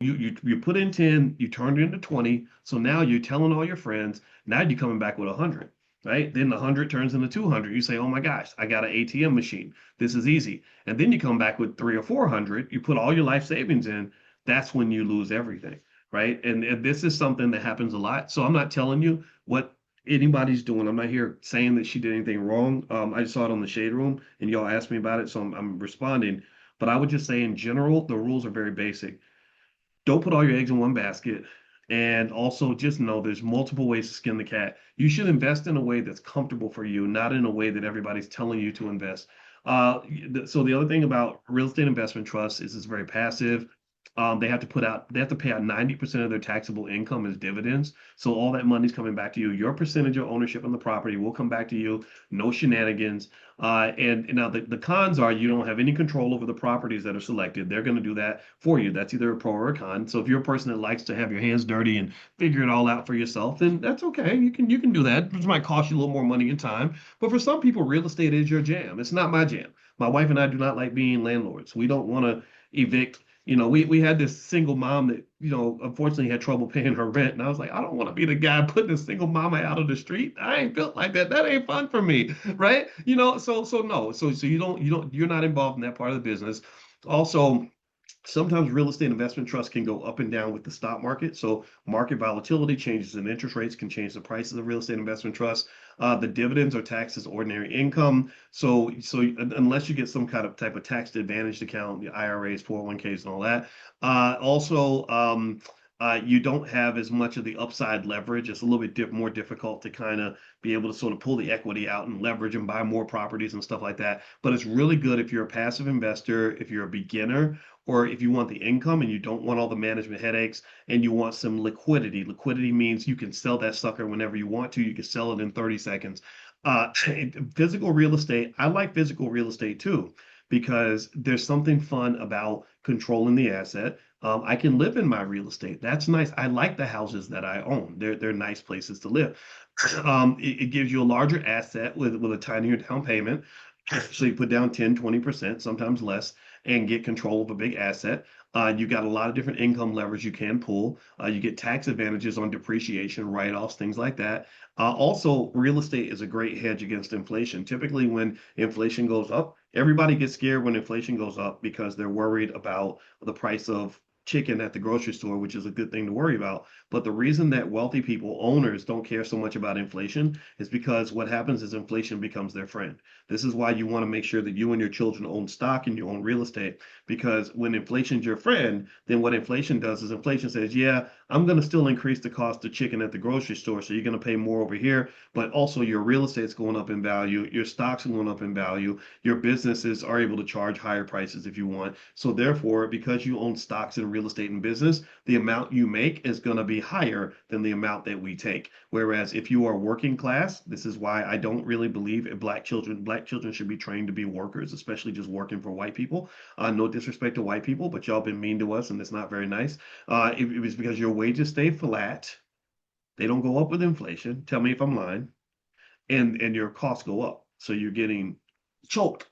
You put in 10, you turned it into 20. So now you're telling all your friends. Now you're coming back with 100, right? Then the 100 turns into 200. You say, oh my gosh, I got an ATM machine. This is easy. And then you come back with three or 400. You put all your life savings in. That's when you lose everything, right? And this is something that happens a lot. So I'm not telling you what anybody's doing. I'm not here saying that she did anything wrong. I just saw it on the Shade Room and y'all asked me about it. So I'm responding. But I would just say in general, the rules are very basic. Don't put all your eggs in one basket. And also just know there's multiple ways to skin the cat. You should invest in a way that's comfortable for you, not in a way that everybody's telling you to invest. So the other thing about real estate investment trusts is it's very passive. They have to pay out 90% of their taxable income as dividends. So all that money's coming back to you. Your percentage of ownership on the property will come back to you. No shenanigans. And now the cons are you don't have any control over the properties that are selected. They're going to do that for you. That's either a pro or a con. So if you're a person that likes to have your hands dirty and figure it all out for yourself, then that's okay. You can do that. It might cost you a little more money and time. But for some people, real estate is your jam. It's not my jam. My wife and I do not like being landlords. We don't want to evict. We had this single mom that, unfortunately had trouble paying her rent. And I was like, I don't want to be the guy putting a single mama out on the street. I ain't built like that. That ain't fun for me. Right. So no. So you're not involved in that part of the business. Also, sometimes real estate investment trusts can go up and down with the stock market. So market volatility changes in interest rates can change the prices of real estate investment trusts. The dividends are taxed as ordinary income. So unless you get some kind of type of tax advantaged account, the IRAs, 401ks, and all that. You don't have as much of the upside leverage. It's a little bit more difficult to kind of be able to sort of pull the equity out and leverage and buy more properties and stuff like that. But it's really good if you're a passive investor, if you're a beginner, or if you want the income and you don't want all the management headaches and you want some liquidity. Liquidity means you can sell that sucker whenever you want to. You can sell it in 30 seconds. Physical real estate, I like physical real estate too, because there's something fun about controlling the asset. I can live in my real estate. That's nice. I like the houses that I own. They're nice places to live. It gives you a larger asset with a tinier down payment. So you put down 10, 20%, sometimes less, and get control of a big asset. You got a lot of different income levers you can pull. You get tax advantages on depreciation, write-offs, things like that. Also, real estate is a great hedge against inflation. Typically, when inflation goes up, everybody gets scared when inflation goes up because they're worried about the price of chicken at the grocery store, which is a good thing to worry about. But the reason that wealthy people, owners, don't care so much about inflation is because what happens is inflation becomes their friend. This is why you want to make sure that you and your children own stock and you own real estate. Because when inflation's your friend, then what inflation does is inflation says, yeah, I'm going to still increase the cost of chicken at the grocery store. So you're going to pay more over here, but also your real estate's going up in value. Your stocks are going up in value. Your businesses are able to charge higher prices if you want. So therefore, because you own stocks in real estate and business, the amount you make is going to be higher than the amount that we take. Whereas if you are working class, this is why I don't really believe in black children. Black children should be trained to be workers, especially just working for white people. No disrespect to white people, but y'all been mean to us, and it's not very nice. It was because your wages stay flat. They don't go up with inflation. Tell me if I'm lying. And your costs go up. So you're getting choked